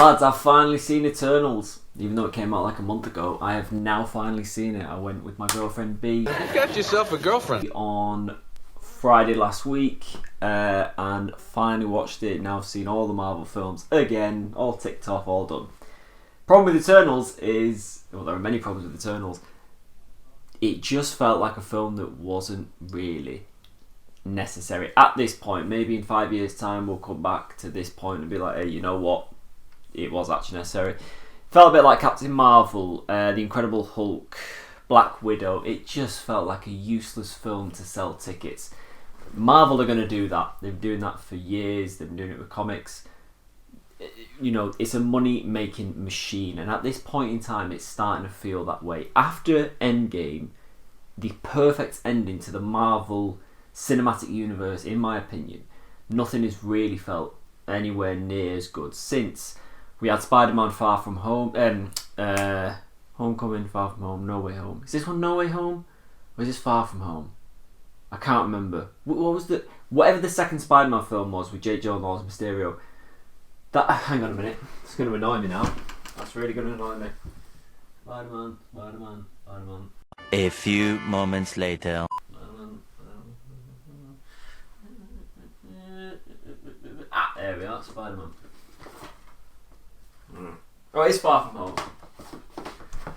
Lads, I've finally seen Eternals. Even though it came out like a month ago, I have now finally seen it. I went with my girlfriend B. You got yourself a girlfriend. On Friday last week, and finally watched it. Now I've seen all the Marvel films again, all ticked off, all done. Problem with Eternals is, well, there are many problems with Eternals. It just felt like a film that wasn't really necessary at this point. Maybe in 5 years' time we'll come back to this point and be like, hey, you know what? It was actually necessary. Felt a bit like Captain Marvel, The Incredible Hulk, Black Widow. It just felt like a useless film to sell tickets. Marvel are going to do that. They've been doing that for years. They've been doing it with comics. You know, it's a money-making machine, and at this point in time it's starting to feel that way. After Endgame, the perfect ending to the Marvel cinematic universe, in my opinion, nothing has really felt anywhere near as good since we had Spider-Man Far From Home, Homecoming, Far From Home, No Way Home. Is this one No Way Home? Or is this Far From Home? I can't remember. What was whatever the second Spider-Man film was with Jake Gyllenhaal as Mysterio. Hang on a minute. It's going to annoy me now. That's really going to annoy me. Spider-Man. A few moments later. There we are, Spider-Man. Right, it's Far From Home.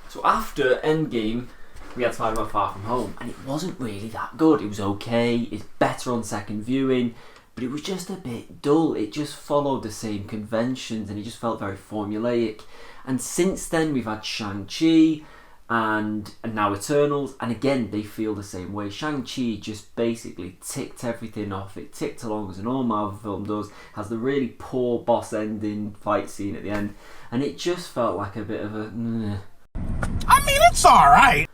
So after Endgame, we had Spider-Man Far From Home, and it wasn't really that good. It was okay, it's better on second viewing, but it was just a bit dull. It just followed the same conventions, and it just felt very formulaic. And since then, we've had Shang-Chi, and now Eternals, and again, they feel the same way. Shang-Chi just basically ticked everything off. It ticked along as an all Marvel film does, has the really poor boss ending fight scene at the end, and it just felt like a bit of a... I mean, it's alright.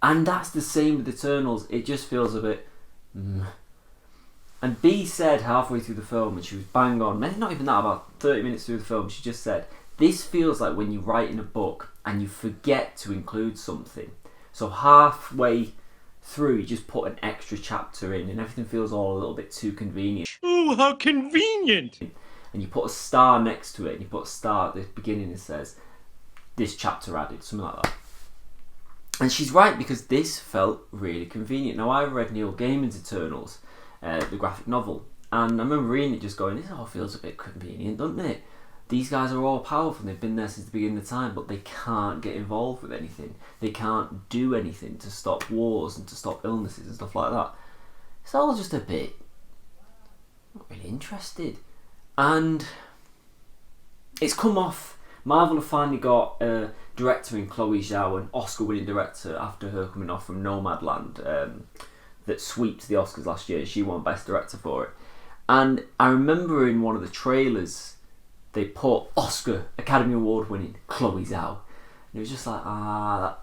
And that's the same with Eternals. It just feels a bit... And B said halfway through the film, and she was bang on, maybe not even that, about 30 minutes through the film, she just said, this feels like when you write in a book and you forget to include something. So halfway through, you just put an extra chapter in, and everything feels all a little bit too convenient. Oh, how convenient! And you put a star next to it, and you put a star at the beginning that says, this chapter added, something like that. And she's right, because this felt really convenient. Now, I read Neil Gaiman's Eternals, the graphic novel, and I remember reading it just going, this all feels a bit convenient, doesn't it? These guys are all powerful, they've been there since the beginning of time, but they can't get involved with anything. They can't do anything to stop wars and to stop illnesses and stuff like that. It's all just a bit... not really interested. And it's come off... Marvel have finally got a director in Chloe Zhao, an Oscar-winning director, after her coming off from Nomadland, that sweeped the Oscars last year. She won Best Director for it. And I remember in one of the trailers, they put Oscar, Academy Award winning Chloe Zhao. And it was just like,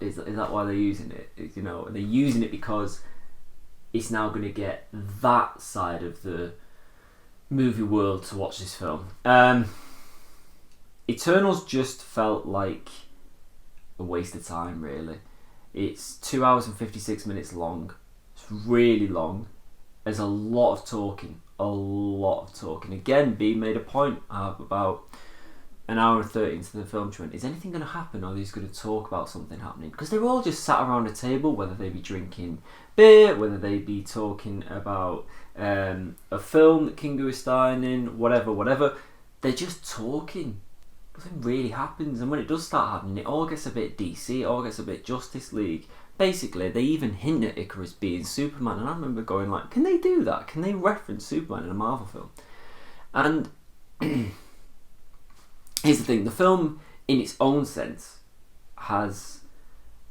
is that why they're using it? You know, and they're using it because it's now going to get that side of the movie world to watch this film. Eternals just felt like a waste of time, really. It's 2 hours and 56 minutes long. It's really long. There's a lot of talking. Again, B made a point about an hour and 30 into the film. She went, is anything going to happen, or are they just going to talk about something happening? Because they're all just sat around a table, whether they be drinking beer, whether they be talking about a film that Kingu is starring in, whatever. They're just talking. Nothing really happens, and when it does start happening, it all gets a bit DC, it all gets a bit Justice League. Basically, they even hint at Icarus being Superman, and I remember going like, can they do that? Can they reference Superman in a Marvel film? And here's the thing, the film, in its own sense, has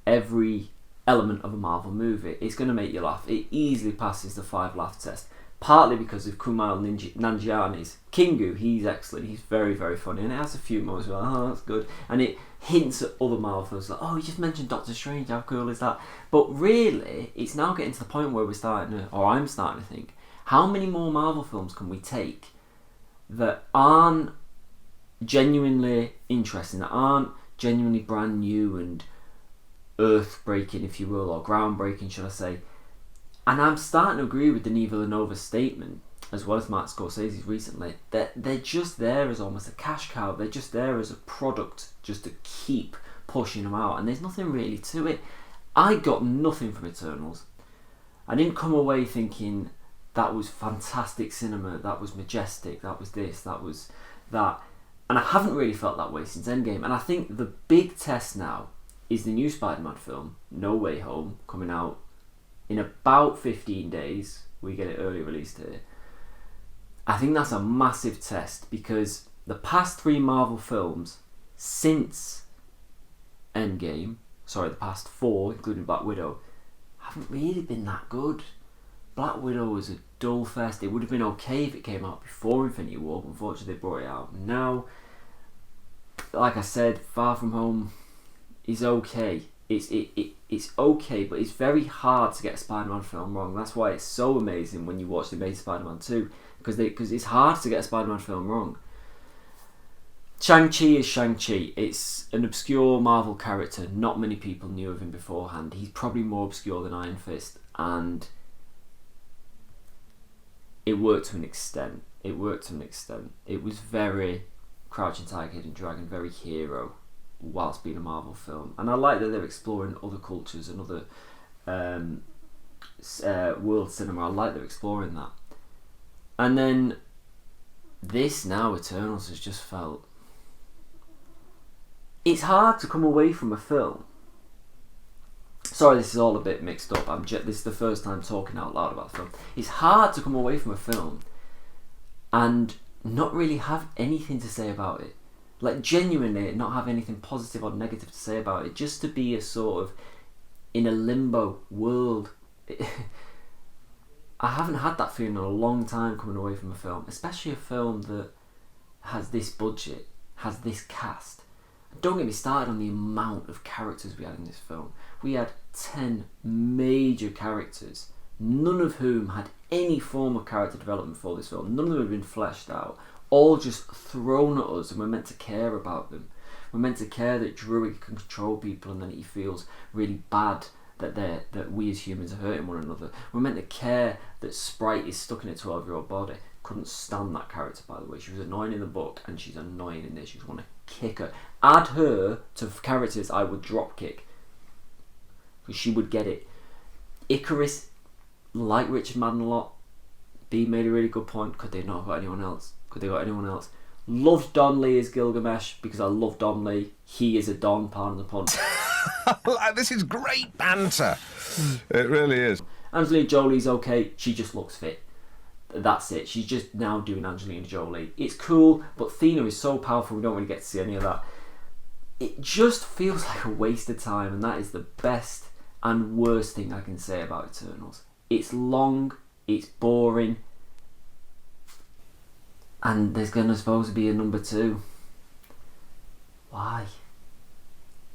every element of a Marvel movie. It's going to make you laugh. It easily passes the 5 laugh test. Partly because of Kumail Nanjiani's Kingu. He's excellent. He's very, very funny. And it has a few moments where, oh, that's good. And it hints at other Marvel films. Like, oh, you just mentioned Doctor Strange. How cool is that? But really, it's now getting to the point where I'm starting to think, how many more Marvel films can we take that aren't genuinely interesting, that aren't genuinely brand new and earth-breaking, if you will, or groundbreaking, should I say? And I'm starting to agree with Denis Villeneuve's statement as well as Martin Scorsese's recently, they're just there as almost a cash cow. They're just there as a product just to keep pushing them out, and there's nothing really to it. I got nothing from Eternals. I didn't come away thinking that was fantastic cinema, that was majestic, that was this, that was that. And I haven't really felt that way since Endgame. And I think the big test now is the new Spider-Man film, No Way Home, coming out in about 15 days. We get it early released here. I think that's a massive test, because the past 3 Marvel films since Endgame, the past 4, including Black Widow, haven't really been that good. Black Widow was a dull fest. It would have been okay if it came out before Infinity War, but unfortunately they brought it out now. Like I said, Far From Home is okay. It's okay, but it's very hard to get a Spider-Man film wrong. That's why it's so amazing when you watch The Amazing Spider-Man 2, because it's hard to get a Spider-Man film wrong. Shang-Chi is Shang-Chi. It's an obscure Marvel character. Not many people knew of him beforehand. He's probably more obscure than Iron Fist, and it worked to an extent. It was very Crouching Tiger, Hidden Dragon, very hero, whilst being a Marvel film. And I like that they're exploring other cultures and other world cinema. I like they're exploring that. And then this now, Eternals, has just felt... It's hard to come away from a film. Sorry, this is all a bit mixed up. This is the first time talking out loud about the film. It's hard to come away from a film and not really have anything to say about it. Like, genuinely not have anything positive or negative to say about it. Just to be a sort of in a limbo world. I haven't had that feeling in a long time coming away from a film. Especially a film that has this budget, has this cast. Don't get me started on the amount of characters we had in this film. We had 10 major characters, none of whom had any form of character development for this film. None of them had been fleshed out. All just thrown at us, and we're meant to care about them. We're meant to care that Druig can control people, and then he feels really bad that we as humans are hurting one another. We're meant to care that Sprite is stuck in a 12-year-old body. Couldn't stand that character, by the way. She was annoying in the book, and she's annoying in this. You just want to kick her. Add her to characters I would drop kick, because she would get it. Icarus, like Richard Madden a lot. B made a really good point. Could they not have got anyone else? Loved Don Lee as Gilgamesh, because I love Don Lee. He is a Don, pardon the pun. This is great banter. It really is. Angelina Jolie's okay. She just looks fit. That's it. She's just now doing Angelina Jolie. It's cool, but Thena is so powerful we don't really get to see any of that. It just feels like a waste of time, and that is the best and worst thing I can say about Eternals. It's long, it's boring, and there's supposed to be a number 2. Why?